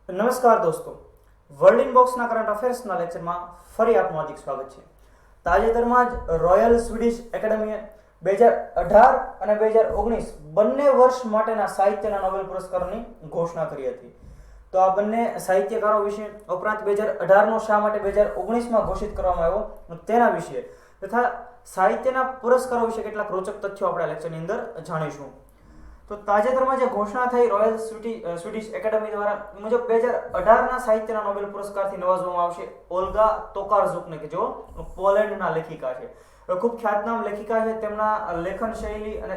નમસ્કાર દોસ્તો, world ઇનબોક્સના current અફેર્સના લેક્ચરમાં ફરી આપનું હાર્દિક સ્વાગત છે. તાજેતરમાં જ રોયલ સ્વીડિશ એકેડમીએ 2018 અને 2019 બંને વર્ષ માટેના સાહિત્યના નોબેલ પુરસ્કારોની ઘોષણા કરી હતી. તો આ બંને સાહિત્યકારો વિશે ઉપરાંત 2018નો શા માટે 2019માં ઘોષિત કરવામાં આવ્યો તેના વિશે તથા સાહિત્યના પુરસ્કારો વિશે કેટલાક રોચક તથ્યો આપણે લેક્ચરની અંદર જાણીશું. તો તાજેતરમાં જે ઘોષણા થઈ રોયલ સ્વીડિશ એકેડમી દ્વારા મુજબ 2018ના સાહિત્યના નોબેલ પુરસ્કારથી નવાજવામાં આવશે ઓલ્ગા તોકારઝુકને, કે જેઓ પોલેન્ડના લેખિકા છે. ખૂબ ખ્યાતનામ લેખિકા છે. તેમના લેખન શૈલી અને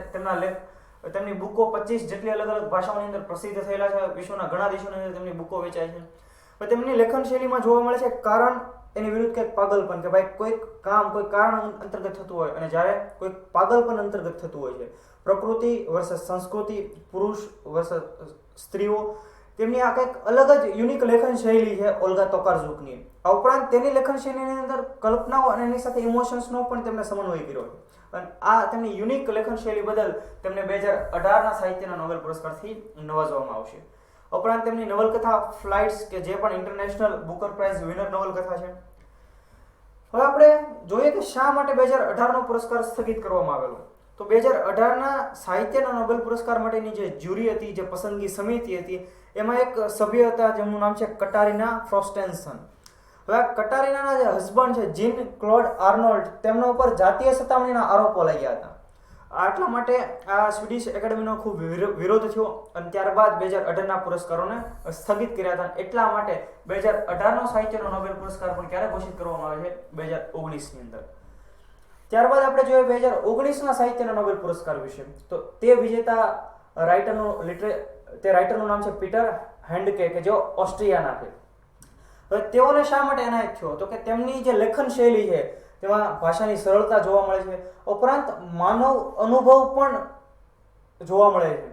તેમની બુકો 25 જેટલી અલગ અલગ ભાષાઓની અંદર પ્રસિદ્ધ થયેલા છે. વિશ્વના ઘણા દેશોની અંદર તેમની બુકો વેચાય છે. પણ તેમની લેખન શૈલીમાં જોવા મળે છે કારણ એની વિરુદ્ધ કંઈક પાગલપન, કે ભાઈ કોઈક કામ કોઈ કારણ અંતર્ગત થતું હોય અને જ્યારે કોઈક પાગલપન અંતર્ગત થતું હોય છે, પ્રકૃતિ વર્સસ સંસ્કૃતિ, પુરુષ વર્સસ સ્ત્રીઓ, તેમની આ કંઈક અલગ જ યુનિક લેખન શૈલી છે ઓલ્ગા તોકારઝુકની. આ ઉપરાંત તેની લેખન શૈલીની અંદર કલ્પનાઓ અને એની સાથે ઇમોશન્સનો પણ તેમણે સમન્વય કર્યો છે. અને આ તેમની યુનિક લેખન શૈલી બદલ તેમને 2018ના સાહિત્યના નોબેલ પુરસ્કારથી નવાજવામાં આવશે. ઉપરાંત તેમની નવલકથા ફ્લાઇટ્સ, કે જે પણ ઇન્ટરનેશનલ બુકર પ્રાઇઝ વિનર નવલકથા છે. હવે આપણે જોઈએ કે શા માટે 2018નો પુરસ્કાર સ્થગિત કરવામાં આવેલો. તો 2018ના સાહિત્યના નોબેલ પુરસ્કાર માટેની જે જ્યુરી હતી, જે પસંદગી સમિતિ હતી, એમાં એક સભ્ય હતા જેમનું નામ છે કટારીના ફ્રોસ્ટેન્સન. હવે આ કટારીનાના જે હસબન્ડ છે જીન ક્લોડ આર્નોલ્ડ, તેમના ઉપર જાતીય સતામણીના આરોપો લાગ્યા હતા. આટલા માટે આ સ્વીડિશ એકેડમીનો ખૂબ વિરોધ થયો અને ત્યારબાદ 2018ના પુરસ્કારોને સ્થગિત કર્યા હતા. એટલા માટે 2018નો સાહિત્યનો નોબેલ પુરસ્કાર પણ ક્યારે ઘોષિત કરવામાં આવે છે? 2019ની અંદર. ત્યારબાદ આપણે જોઈએ 2019ના સાહિત્યના નોબેલ પુરસ્કાર વિશે. તો તે વિજેતા રાઇટરનું નામ છે પીટર હેન્ડકે, કે જેઓ ઓસ્ટ્રિયાના છે. હવે તેઓને શા માટે એનાયત થયો? તો કે તેમની જે લેખન શૈલી છે તેમાં ભાષાની સરળતા જોવા મળે છે, ઉપરાંત માનવ અનુભવ પણ જોવા મળે છે.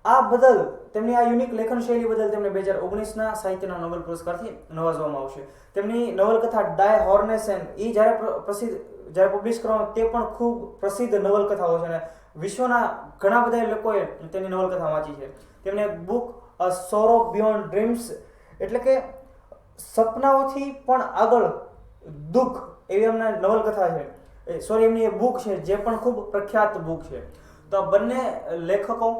આ બદલ તેમની આ યુનિક લેખન શૈલી બદલ તેમને 2019ના સાહિત્યના નોબેલ પુરસ્કારથી નવાજવામાં આવશે. તેમની નવલકથા ડાય હોર્નેસેન એ જ્યારે પબ્લિશ કરવામાં, તે પણ ખૂબ પ્રસિદ્ધ નવલકથાઓ છે અને વિશ્વના ઘણા બધા લોકોએ તેની નવલકથા વાંચી છે. તેમને બુક અ સોરો બિયોન્ડ ડ્રીમ્સ, એટલે કે સપનાઓથી પણ આગળ દુઃખ, એવી એમના નવલકથા છે. એમની એ બુક છે જે પણ ખૂબ પ્રખ્યાત બુક છે. તો આ બંને લેખકો,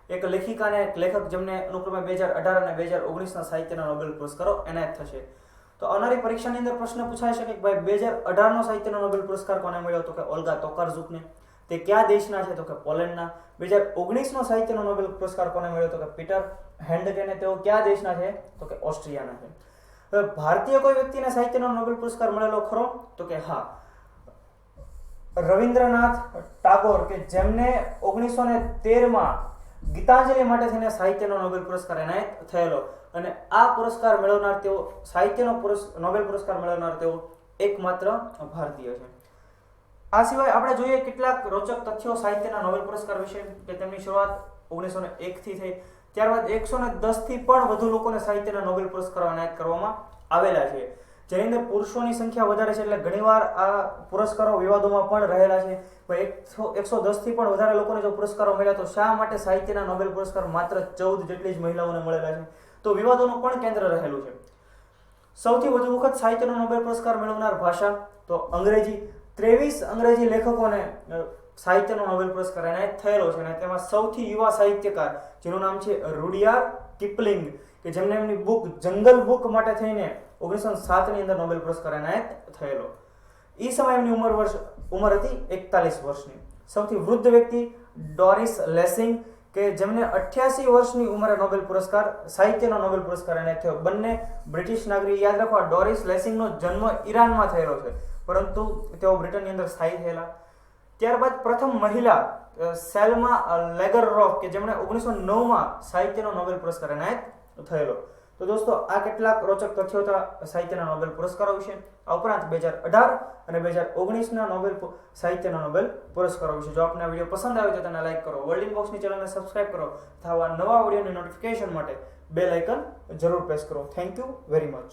એક લેખિકા અને એક લેખક, જેમને અનુક્રમે 2018 અને 2019ના સાહિત્યના નોબેલ પુરસ્કારો એનાયત થશે. તો આવનારી પરીક્ષાની અંદર પ્રશ્ન પૂછાઈ શકે કે ભાઈ 2018નો સાહિત્યનો નોબેલ પુરસ્કાર કોને મળ્યો? તો કે ઓલ્ગા તોકારઝુકને. તે કયા દેશના છે? તો કે પોલેન્ડના. 2019નો સાહિત્યનો નોબેલ પુરસ્કાર કોને મળ્યો? તો કે પીટર હેન્ડકેને. તેઓ કયા દેશના છે? તો કે ઓસ્ટ્રિયાના છે. હવે ભારતીય કોઈ વ્યક્તિને સાહિત્યનો નોબેલ પુરસ્કાર મળેલો ખરો? તો કે હા, રવિન્દ્રનાથ ટાગોર, કે જેમને 1913માં ગીતાંજલિ માટે થઈને સાહિત્યનો નોબેલ પુરસ્કાર એનાયત થયેલો. અને આ પુરસ્કાર મેળવનાર તેઓ, સાહિત્યનો નોબેલ પુરસ્કાર મેળવનાર તેઓ એકમાત્ર ભારતીય છે. આ સિવાય આપણે જોઈએ કેટલાક રોચક તથ્યો સાહિત્યના નોબેલ પુરસ્કાર વિશે, કે તેમની શરૂઆત 1901થી થઈ. ત્યારબાદ 110થી પણ વધુ લોકોને સાહિત્યના નોબેલ પુરસ્કારો એનાયત કરવામાં આવેલા છે, જેની અંદર પુરુષોની સંખ્યા વધારે છે. એટલે ઘણીવાર આ પુરસ્કારો વિવાદોમાં પણ રહેલા છે. 110થી પણ વધારે લોકોને જો પુરસ્કારો મળ્યા, તો શા માટે સાહિત્યના નોબેલ પુરસ્કાર માત્ર 14 જેટલી જ મહિલાઓને મળેલા છે? તો વિવાદોનું પણ કેન્દ્ર રહેલું છે. સૌથી વધુ વખત સાહિત્યનો નોબેલ પુરસ્કાર મેળવનાર ભાષા તો અંગ્રેજી. 23 અંગ્રેજી લેખકોને સાહિત્યનો નોબેલ પુરસ્કાર એનાયત થયેલો છે અને તેમાં સૌથી યુવા સાહિત્યકાર, જેનું નામ છે રૂડિયાર્ડ કિપલિંગ, કે જેમને એમની બુક જંગલ બુક માટે થઈને 1907ની અંદર નોબેલ પુરસ્કાર એનાયત થયેલો. એ સમયે એમની ઉંમર હતી 41 વર્ષની. સૌથી વૃદ્ધ વ્યક્તિ ડોરિસ લેસિંગ, કે જેમને 88 વર્ષની ઉંમરે નોબેલ પુરસ્કાર, સાહિત્યનો નોબેલ પુરસ્કાર એનાયત થયો. બંને બ્રિટિશ નાગરિક. યાદ રાખો, ડોરિસ લેસિંગનો જન્મ ઈરાનમાં થયેલો છે, પરંતુ તેઓ બ્રિટનની અંદર સ્થાયી થયેલા. ત્યારબાદ પ્રથમ મહિલા સેલ્મા લેગરરોફ, કે જેમણે 1909માં સાહિત્યનો નોબેલ પુરસ્કાર એનાયત થયેલો. તો દોસ્તો, આ કેટલાક રોચક તથ્યો હતા સાહિત્યના નોબેલ પુરસ્કારો વિશે. આ ઉપરાંત 2018 અને 2019ના સાહિત્યના નોબેલ પુરસ્કારો વિશે. જો આપને આ વિડીયો પસંદ આવે તો તેને લાઈક કરો, વર્લ્ડ ઇનબોક્સની ચેનલને સબસ્ક્રાઇબ કરો તથા આવા નવા વિડીયોની નોટિફિકેશન માટે બેલ આઇકન જરૂર પ્રેસ કરો. Thank you very much.